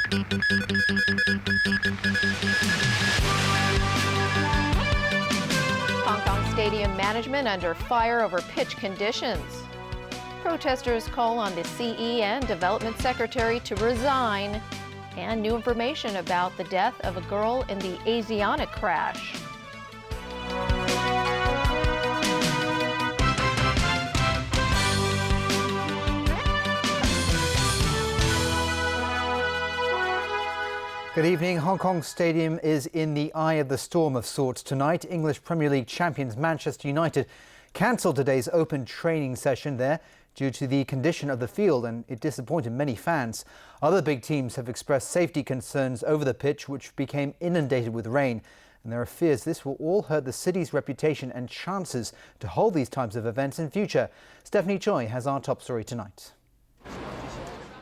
Hong Kong Stadium management under fire over pitch conditions. Protesters call on the CE and Development Secretary to resign. And new information about the death of a girl in the Asiatic crash. Good evening. Hong Kong Stadium is in the eye of the storm of sorts tonight. English Premier League champions Manchester United cancelled today's open training session there due to the condition of the field, and it disappointed many fans. Other big teams have expressed safety concerns over the pitch, which became inundated with rain. And there are fears this will all hurt the city's reputation and chances to hold these types of events in future. Stephanie Choi has our top story tonight.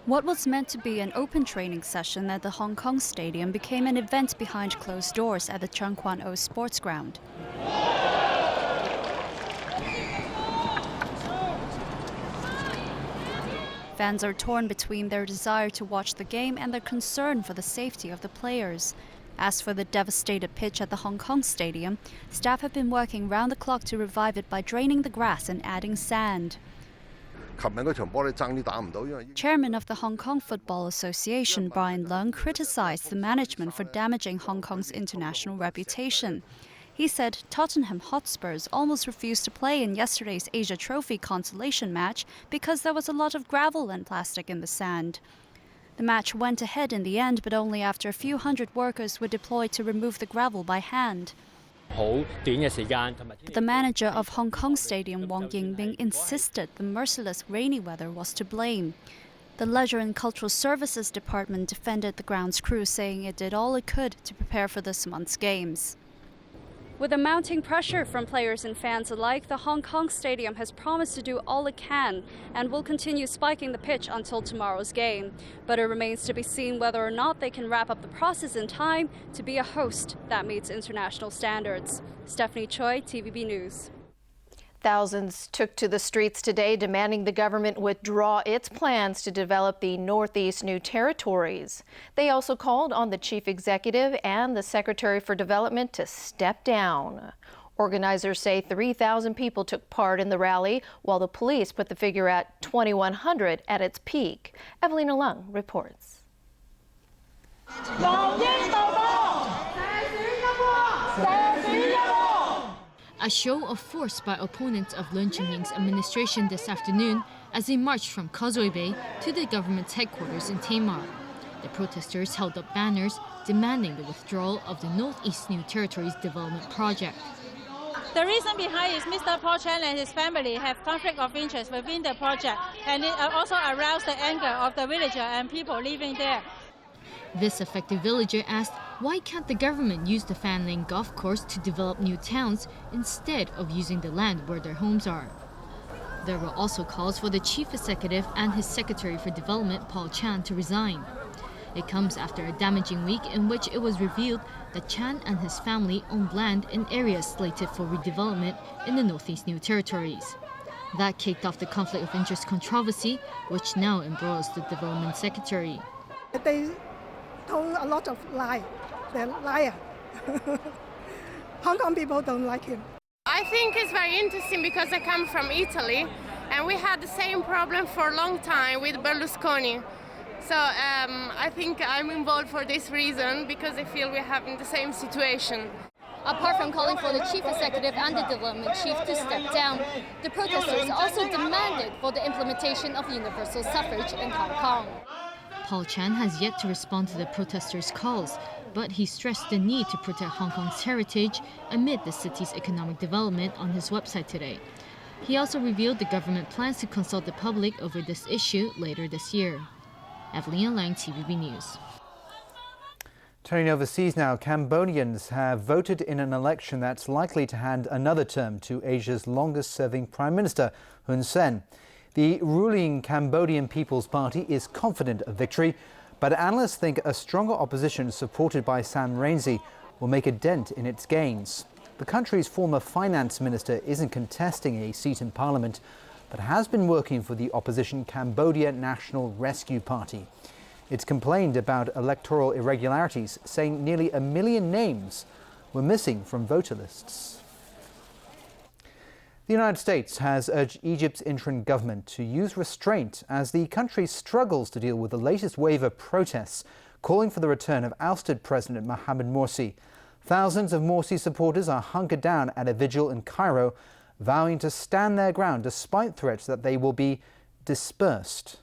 What was meant to be an open training session at the Hong Kong Stadium became an event behind closed doors at the Chung Kwan O Sports Ground. Fans are torn between their desire to watch the game and their concern for the safety of the players. As for the devastated pitch at the Hong Kong Stadium, staff have been working round the clock to revive it by draining the grass and adding sand. Chairman of the Hong Kong Football Association, Brian Leung, criticized the management for damaging Hong Kong's international reputation. He said Tottenham Hotspurs almost refused to play in yesterday's Asia Trophy consolation match because there was a lot of gravel and plastic in the sand. The match went ahead in the end, but only after a few hundred workers were deployed to remove the gravel by hand. The manager of Hong Kong Stadium, Wong Yingbing, insisted the merciless rainy weather was to blame. The Leisure and Cultural Services Department defended the grounds crew, saying it did all it could to prepare for this month's games. With the mounting pressure from players and fans alike, the Hong Kong Stadium has promised to do all it can and will continue spiking the pitch until tomorrow's game. But it remains to be seen whether or not they can wrap up the process in time to be a host that meets international standards. Stephanie Choi, TVB News. Thousands took to the streets today demanding the government withdraw its plans to develop the Northeast New Territories. They also called on the chief executive and the Secretary for Development to step down. Organizers say 3,000 people took part in the rally, while the police put the figure at 2,100 at its peak. Evelina Lung reports. A show of force by opponents of Leung Chun-ying's administration this afternoon as they marched from Causeway Bay to the government's headquarters in Tamar. The protesters held up banners demanding the withdrawal of the Northeast New Territories development project. The reason behind is Mr. Paul Chan and his family have conflict of interest within the project, and it also aroused the anger of the villager and people living there. This affected villager asked, why can't the government use the Fan Lane golf course to develop new towns instead of using the land where their homes are? There were also calls for the chief executive and his secretary for development, Paul Chan, to resign. It comes after a damaging week in which it was revealed that Chan and his family owned land in areas slated for redevelopment in the Northeast New Territories. That kicked off the conflict of interest controversy, which now embroils the development secretary. They told a lot of lies. They're liars. Hong Kong people don't like him. I think it's very interesting because I come from Italy and we had the same problem for a long time with Berlusconi. So I think I'm involved for this reason because I feel we're having the same situation. Apart from calling for the chief executive and the development chief to step down, the protesters also demanded for the implementation of universal suffrage in Hong Kong. Paul Chan has yet to respond to the protesters' calls, but he stressed the need to protect Hong Kong's heritage amid the city's economic development on his website today. He also revealed the government plans to consult the public over this issue later this year. Evelina Lang, TVB News. Turning overseas now, Cambodians have voted in an election that's likely to hand another term to Asia's longest-serving Prime Minister, Hun Sen. The ruling Cambodian People's Party is confident of victory, but analysts think a stronger opposition supported by Sam Rainsy will make a dent in its gains. The country's former finance minister isn't contesting a seat in parliament, but has been working for the opposition Cambodia National Rescue Party. It's complained about electoral irregularities, saying nearly 1 million names were missing from voter lists. The United States has urged Egypt's interim government to use restraint as the country struggles to deal with the latest wave of protests calling for the return of ousted President Mohamed Morsi. Thousands of Morsi supporters are hunkered down at a vigil in Cairo, vowing to stand their ground despite threats that they will be dispersed.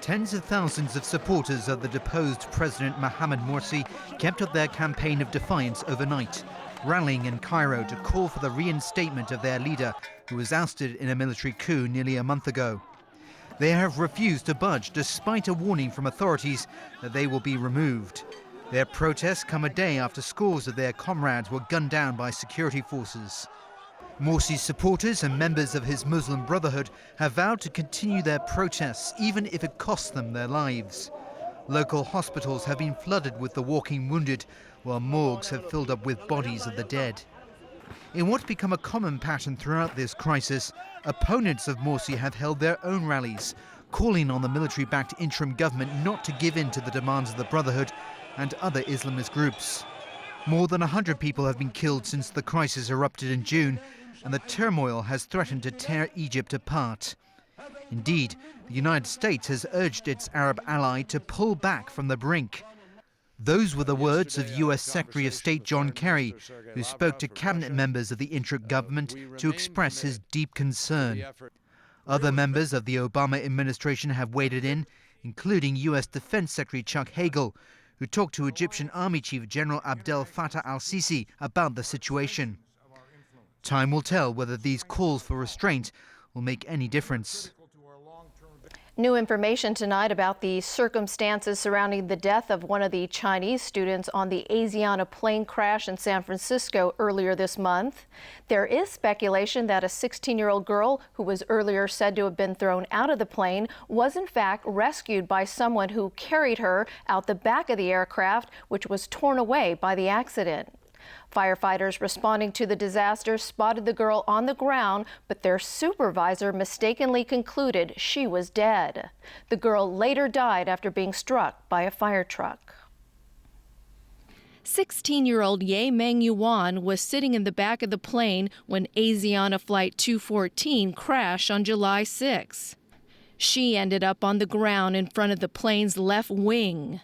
Tens of thousands of supporters of the deposed President Mohamed Morsi kept up their campaign of defiance overnight, rallying in Cairo to call for the reinstatement of their leader, who was ousted in a military coup nearly a month ago. They have refused to budge despite a warning from authorities that they will be removed. Their protests come a day after scores of their comrades were gunned down by security forces. Morsi's supporters and members of his Muslim Brotherhood have vowed to continue their protests even if it costs them their lives. Local hospitals have been flooded with the walking wounded, while morgues have filled up with bodies of the dead. In what's become a common pattern throughout this crisis, opponents of Morsi have held their own rallies, calling on the military-backed interim government not to give in to the demands of the Brotherhood and other Islamist groups. More than 100 people have been killed since the crisis erupted in June, and the turmoil has threatened to tear Egypt apart. Indeed, the United States has urged its Arab ally to pull back from the brink. Those were the words of US Secretary of State John Kerry, who spoke to cabinet members of the interim government to express his deep concern. Other members of the Obama administration have waded in, including US Defense Secretary Chuck Hagel, who talked to Egyptian Army Chief General Abdel Fattah al-Sisi about the situation. Time will tell whether these calls for restraint will make any difference. New information tonight about the circumstances surrounding the death of one of the Chinese students on the Asiana plane crash in San Francisco earlier this month. There is speculation that a 16-year-old girl who was earlier said to have been thrown out of the plane was in fact rescued by someone who carried her out the back of the aircraft, which was torn away by the accident. Firefighters responding to the disaster spotted the girl on the ground, but their supervisor mistakenly concluded she was dead. The girl later died after being struck by a fire truck. 16-year-old Ye Meng Yuan was sitting in the back of the plane when Asiana Flight 214 crashed on July 6. She ended up on the ground in front of the plane's left wing.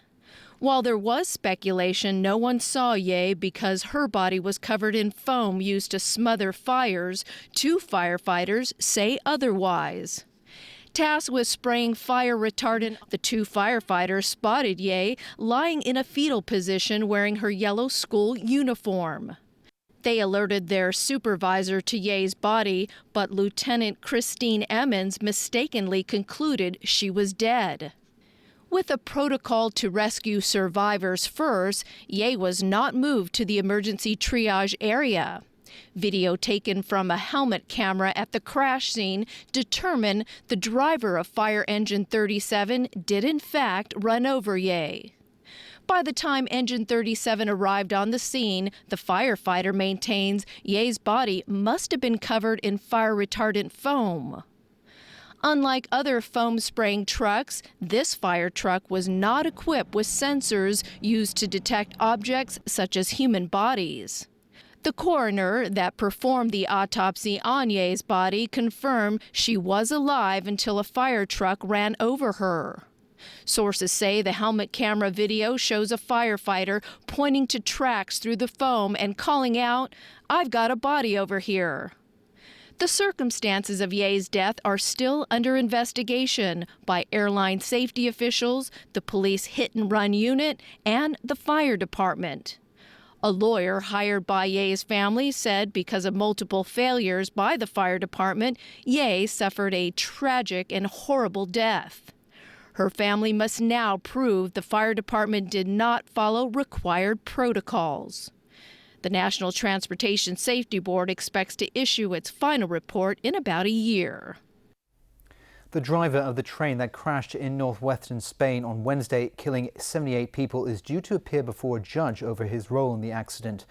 While there was speculation, no one saw Ye because her body was covered in foam used to smother fires. Two firefighters say otherwise. Tasked with spraying fire retardant, the two firefighters spotted Ye lying in a fetal position wearing her yellow school uniform. They alerted their supervisor to Ye's body, but Lieutenant Christine Emmons mistakenly concluded she was dead. With a protocol to rescue survivors first, Ye was not moved to the emergency triage area. Video taken from a helmet camera at the crash scene determined the driver of Fire Engine 37 did in fact run over Ye. By the time Engine 37 arrived on the scene, the firefighter maintains Ye's body must have been covered in fire-retardant foam. Unlike other foam-spraying trucks, this fire truck was not equipped with sensors used to detect objects such as human bodies. The coroner that performed the autopsy on Ye's body confirmed she was alive until a fire truck ran over her. Sources say the helmet camera video shows a firefighter pointing to tracks through the foam and calling out, "I've got a body over here." The circumstances of Ye's death are still under investigation by airline safety officials, the police hit-and-run unit, and the fire department. A lawyer hired by Ye's family said because of multiple failures by the fire department, Ye suffered a tragic and horrible death. Her family must now prove the fire department did not follow required protocols. The National Transportation Safety Board expects to issue its final report in about a year. The driver of the train that crashed in northwestern Spain on Wednesday, killing 78 people, is due to appear before a judge over his role in the accident.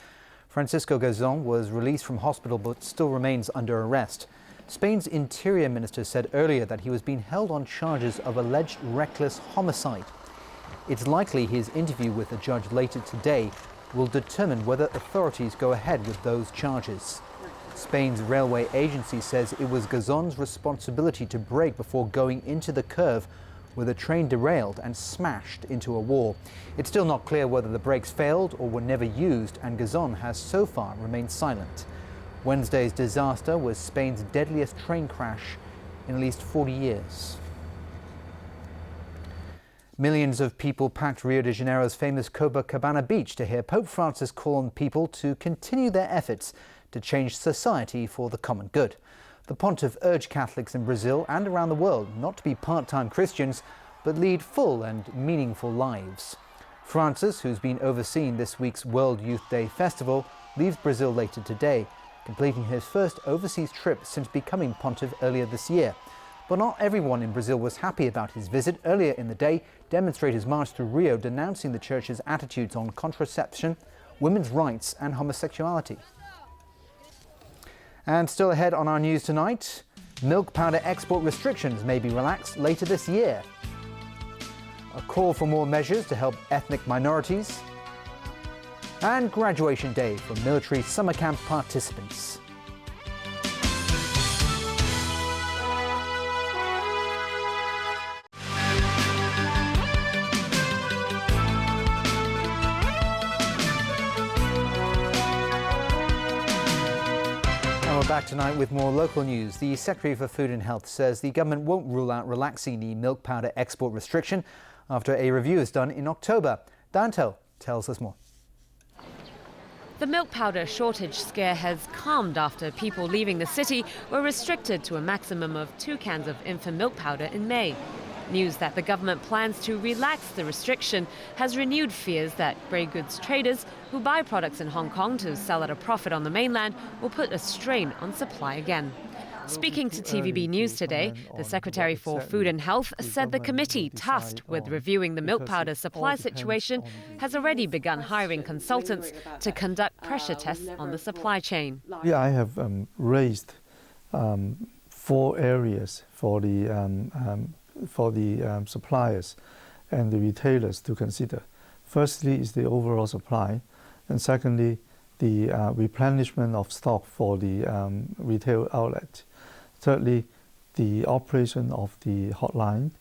Francisco Gazon was released from hospital but still remains under arrest. Spain's Interior Minister said earlier that he was being held on charges of alleged reckless homicide. It's likely his interview with a judge later today will determine whether authorities go ahead with those charges. Spain's railway agency says it was Gazon's responsibility to brake before going into the curve where the train derailed and smashed into a wall. It's still not clear whether the brakes failed or were never used, and Gazon has so far remained silent. Wednesday's disaster was Spain's deadliest train crash in at least 40 years. Millions of people packed Rio de Janeiro's famous Copacabana beach to hear Pope Francis call on people to continue their efforts to change society for the common good. The pontiff urged Catholics in Brazil and around the world not to be part-time Christians, but lead full and meaningful lives. Francis, who's been overseeing this week's World Youth Day festival, leaves Brazil later today, completing his first overseas trip since becoming pontiff earlier this year. But not everyone in Brazil was happy about his visit. Earlier in the day, demonstrators marched through Rio denouncing the church's attitudes on contraception, women's rights and homosexuality. And still ahead on our news tonight, milk powder export restrictions may be relaxed later this year. A call for more measures to help ethnic minorities. And graduation day for military summer camp participants. We're back tonight with more local news. The Secretary for Food and Health says the government won't rule out relaxing the milk powder export restriction after a review is done in October. Danto tells us more. The milk powder shortage scare has calmed after people leaving the city were restricted to a maximum of 2 cans of infant milk powder in May. News that the government plans to relax the restriction has renewed fears that grey goods traders who buy products in Hong Kong to sell at a profit on the mainland will put a strain on supply again. Speaking to TVB News today, the Secretary for Food and Health said the committee tasked with reviewing the milk powder supply situation has already begun hiring consultants to conduct pressure tests on the supply chain. Yeah, I have raised 4 areas for the suppliers and the retailers to consider. Firstly is the overall supply, and secondly, the replenishment of stock for the retail outlet. Thirdly, the operation of the hotline,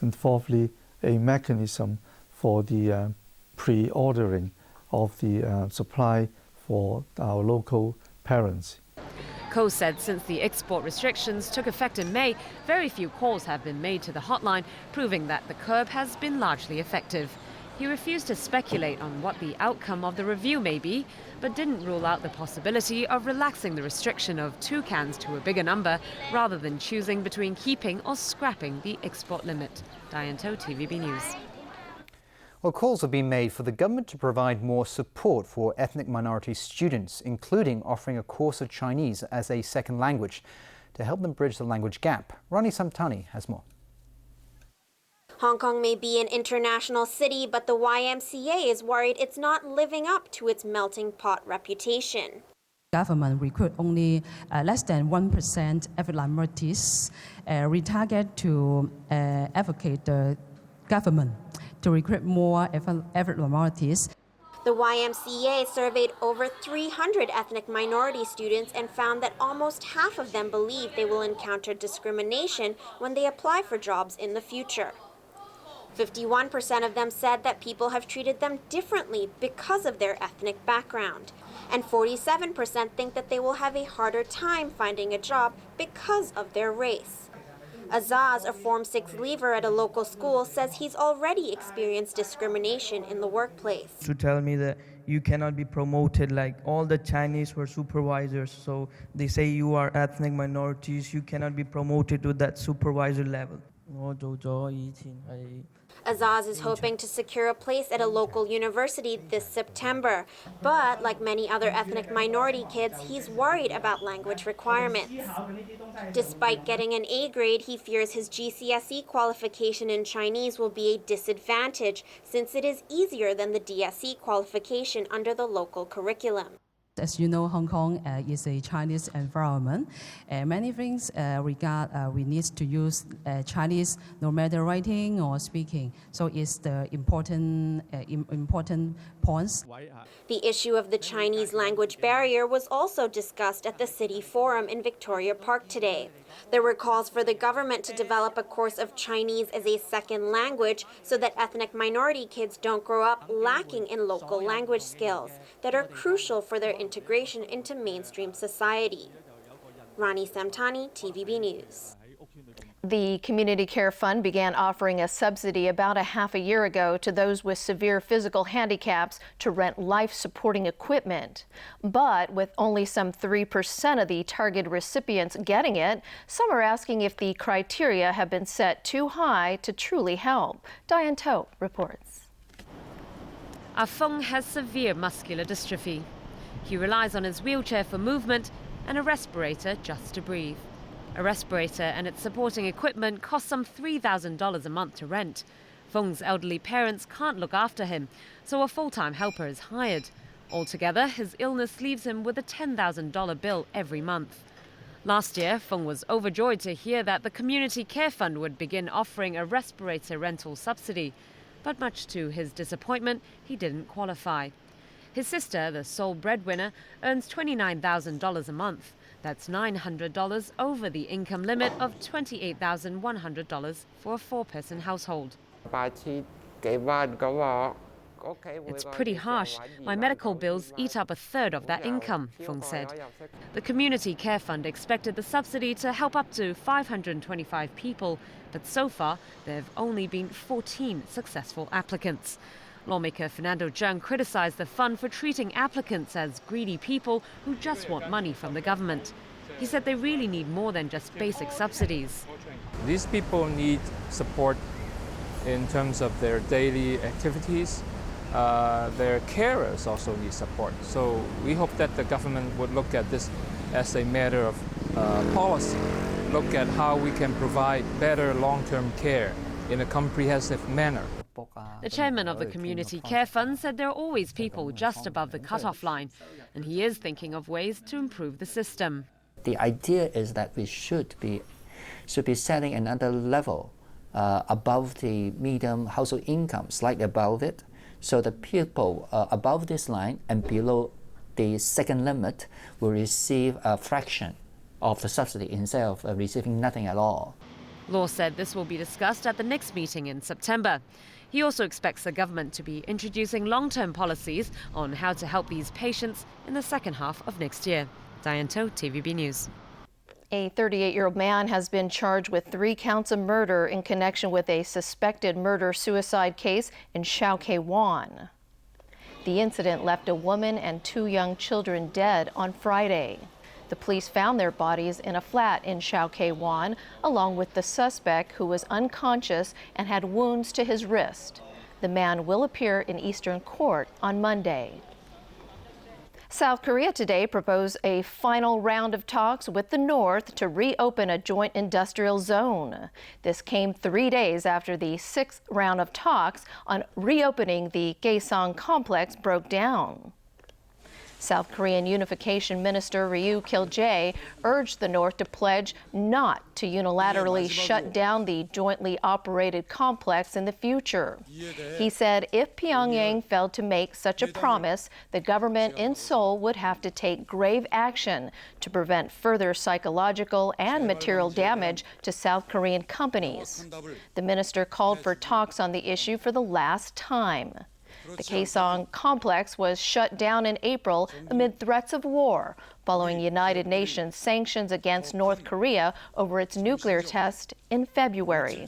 and fourthly, a mechanism for the pre-ordering of the supply for our local parents. Ko said since the export restrictions took effect in May, very few calls have been made to the hotline, proving that the curb has been largely effective. He refused to speculate on what the outcome of the review may be, but didn't rule out the possibility of relaxing the restriction of 2 cans to a bigger number, rather than choosing between keeping or scrapping the export limit. Diane To, TVB News. Well, calls have been made for the government to provide more support for ethnic minority students, including offering a course of Chinese as a second language to help them bridge the language gap. Rani Samtani has more. Hong Kong may be an international city, but the YMCA is worried it's not living up to its melting pot reputation. Government recruit only less than 1% ethnic minorities. We target to advocate the government to recruit more ethnic minorities. The YMCA surveyed over 300 ethnic minority students and found that almost half of them believe they will encounter discrimination when they apply for jobs in the future. 51% of them said that people have treated them differently because of their ethnic background. And 47% think that they will have a harder time finding a job because of their race. Azaz, a Form 6 leaver at a local school, says he's already experienced discrimination in the workplace. To tell me that you cannot be promoted, like all the Chinese were supervisors, so they say you are ethnic minorities, you cannot be promoted to that supervisor level. Azaz is hoping to secure a place at a local university this September. But like many other ethnic minority kids, he's worried about language requirements. Despite getting an A grade, he fears his GCSE qualification in Chinese will be a disadvantage since it is easier than the DSE qualification under the local curriculum. As you know, Hong Kong is a Chinese environment. Many things we need to use Chinese, no matter writing or speaking. So it's the important points. The issue of the Chinese language barrier was also discussed at the City Forum in Victoria Park today. There were calls for the government to develop a course of Chinese as a second language so that ethnic minority kids don't grow up lacking in local language skills that are crucial for their integration into mainstream society. Rani Samtani, TVB News. The Community Care Fund began offering a subsidy about a half a year ago to those with severe physical handicaps to rent life-supporting equipment. But with only some 3% of the target recipients getting it, some are asking if the criteria have been set too high to truly help. Diane To reports. Feng has severe muscular dystrophy. He relies on his wheelchair for movement and a respirator just to breathe. A respirator and its supporting equipment cost some $3,000 a month to rent. Feng's elderly parents can't look after him, so a full-time helper is hired. Altogether, his illness leaves him with a $10,000 bill every month. Last year, Feng was overjoyed to hear that the Community Care Fund would begin offering a respirator rental subsidy. But much to his disappointment, he didn't qualify. His sister, the sole breadwinner, earns $29,000 a month. That's $900 over the income limit of $28,100 for a four-person household. It's pretty harsh. My medical bills eat up a third of that income, Feng said. The Community Care Fund expected the subsidy to help up to 525 people, but so far there have only been 14 successful applicants. Lawmaker Fernando Cheung criticized the fund for treating applicants as greedy people who just want money from the government. He said they really need more than just basic subsidies. These people need support in terms of their daily activities. Their carers also need support. So we hope that the government would look at this as a matter of policy, look at how we can provide better long-term care in a comprehensive manner. The chairman of the Community Care Fund said there are always people just above the cutoff line, and he is thinking of ways to improve the system. The idea is that we should be setting another level above the medium household income, slightly above it, so the people above this line and below the second limit will receive a fraction of the subsidy instead of receiving nothing at all. Law said this will be discussed at the next meeting in September. He also expects the government to be introducing long-term policies on how to help these patients in the second half of next year. Diane To, TVB News. A 38-year-old man has been charged with 3 counts of murder in connection with a suspected murder-suicide case in Shau Kei Wan. The incident left a woman and 2 young children dead on Friday. The police found their bodies in a flat in Shau Kei Wan, along with the suspect, who was unconscious and had wounds to his wrist. The man will appear in Eastern Court on Monday. South Korea today proposed a final round of talks with the North to reopen a joint industrial zone. This came 3 days after the 6th round of talks on reopening the Kaesong complex broke down. South Korean Unification Minister Ryu Kil-jae urged the North to pledge not to unilaterally shut down the jointly operated complex in the future. He said if Pyongyang failed to make such a promise, the government in Seoul would have to take grave action to prevent further psychological and material damage to South Korean companies. The minister called for talks on the issue for the last time. The Kaesong complex was shut down in April amid threats of war, following United Nations sanctions against North Korea over its nuclear test in February.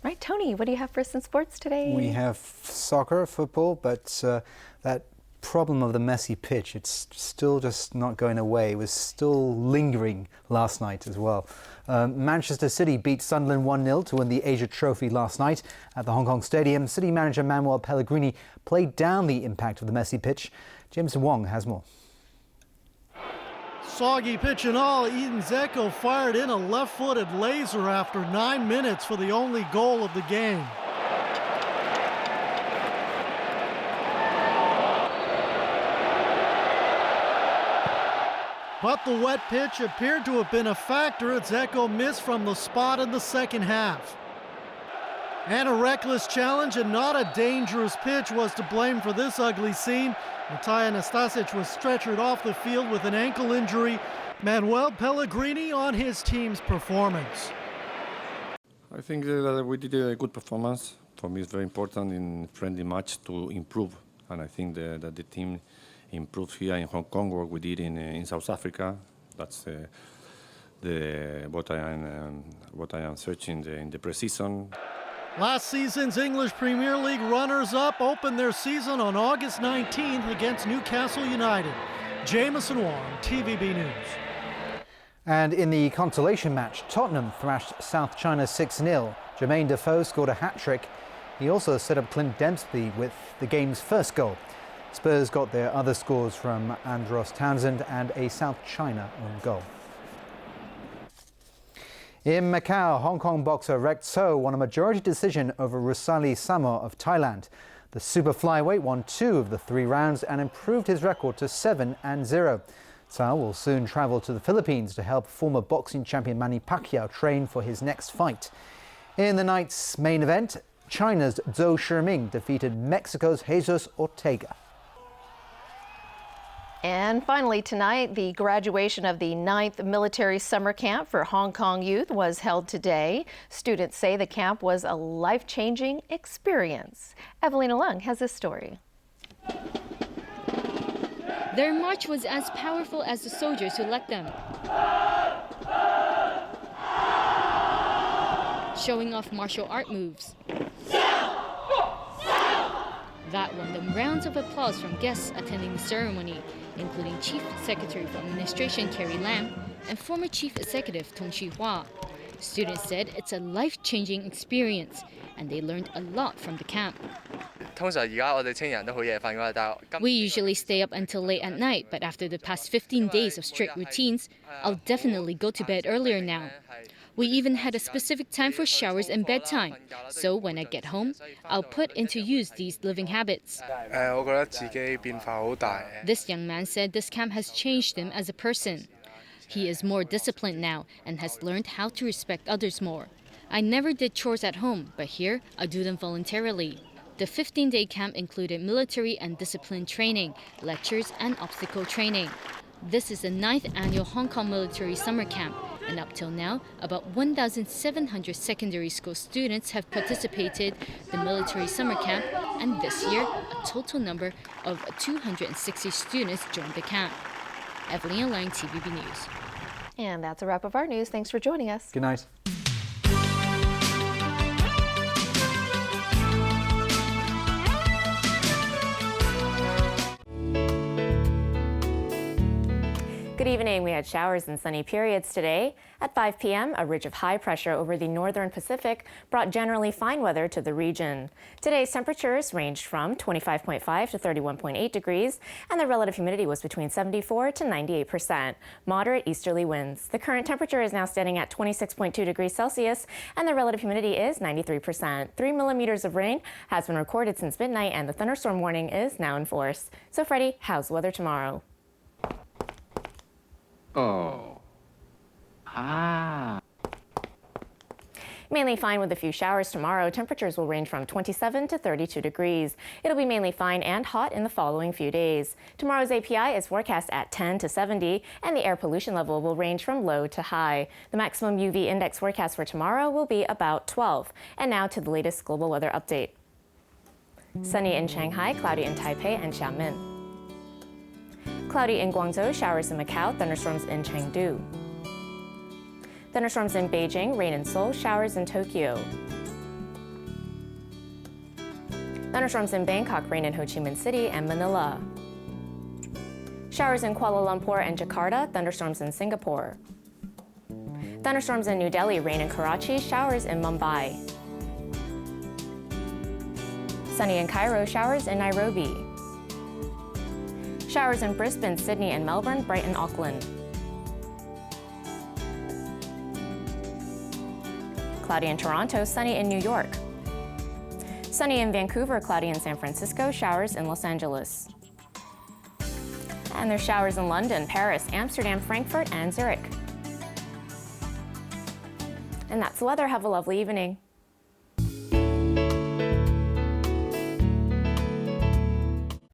Right, Tony, what do you have for us in sports today? We have soccer, football, but that problem of the messy pitch, it's still just not going away. It was still lingering last night as well. Manchester City beat Sunderland 1-0 to win the Asia Trophy last night at the Hong Kong Stadium. City manager Manuel Pellegrini played down the impact of the messy pitch. James Wong has more. Soggy pitch and all, Eden Dzeko fired in a left-footed laser after 9 minutes for the only goal of the game. But the wet pitch appeared to have been a factor as Echo missed from the spot in the second half. And a reckless challenge and not a dangerous pitch was to blame for this ugly scene. Matai Anastasic was stretchered off the field with an ankle injury. Manuel Pellegrini on his team's performance. I think that we did a good performance. For me, it's very important in friendly match to improve. And I think that the team improved here in Hong Kong, what we did in South Africa. That's what I am searching in the pre-season. Last season's English Premier League runners-up opened their season on August 19th against Newcastle United. Jameson Wong, TVB News. And in the consolation match, Tottenham thrashed South China 6-0. Jermaine Defoe scored a hat-trick. He also set up Clint Dempsey with the game's first goal. Spurs got their other scores from Andros Townsend and a South China own goal. In Macau, Hong Kong boxer Rek Tso won a majority decision over Rusali Samor of Thailand. The super flyweight won 2 of the 3 rounds and improved his record to 7-0. Tso will soon travel to the Philippines to help former boxing champion Manny Pacquiao train for his next fight. In the night's main event, China's Zhou Shiming defeated Mexico's Jesus Ortega. And finally tonight, the graduation of the 9th Military Summer Camp for Hong Kong youth was held today. Students say the camp was a life-changing experience. Evelina Leung has this story. Their march was as powerful as the soldiers who led them, showing off martial art moves. That won them rounds of applause from guests attending the ceremony, including Chief Secretary for Administration Carrie Lam and former Chief Executive Tong Chee-hwa. Students said it's a life-changing experience and they learned a lot from the camp. We usually stay up until late at night, but after the past 15 days of strict routines, I'll definitely go to bed earlier now. We even had a specific time for showers and bedtime, so when I get home, I'll put into use these living habits. This young man said this camp has changed him as a person. He is more disciplined now and has learned how to respect others more. I never did chores at home, but here I do them voluntarily. The 15-day camp included military and discipline training, lectures, and obstacle training. This is the 9th annual Hong Kong Military Summer Camp, and up till now, about 1,700 secondary school students have participated in the military summer camp, and this year, a total number of 260 students joined the camp. Evelina Leung, TVB News. And that's a wrap of our news. Thanks for joining us. Good night. Good evening. We had showers and sunny periods today. At 5 p.m., a ridge of high pressure over the northern Pacific brought generally fine weather to the region. Today's temperatures ranged from 25.5 to 31.8 degrees, and the relative humidity was between 74 to 98%. Moderate easterly winds. The current temperature is now standing at 26.2 degrees Celsius, and the relative humidity is 93%. 3 millimeters of rain has been recorded since midnight, and the thunderstorm warning is now in force. So, Freddie, how's the weather tomorrow? Mainly fine with a few showers tomorrow. Temperatures will range from 27 to 32 degrees. It'll be mainly fine and hot in the following few days. Tomorrow's API is forecast at 10 to 70, and the air pollution level will range from low to high. The maximum UV index forecast for tomorrow will be about 12. And now to the latest global weather update. Sunny in Shanghai, cloudy in Taipei and Xiamen. Cloudy in Guangzhou, showers in Macau, thunderstorms in Chengdu. Thunderstorms in Beijing, rain in Seoul, showers in Tokyo. Thunderstorms in Bangkok, rain in Ho Chi Minh City and Manila. Showers in Kuala Lumpur and Jakarta, thunderstorms in Singapore. Thunderstorms in New Delhi, rain in Karachi, showers in Mumbai. Sunny in Cairo, showers in Nairobi. Showers in Brisbane, Sydney and Melbourne, Brighton, Auckland. Cloudy in Toronto, sunny in New York. Sunny in Vancouver, cloudy in San Francisco, showers in Los Angeles. And there's showers in London, Paris, Amsterdam, Frankfurt, and Zurich. And that's the weather. Have a lovely evening.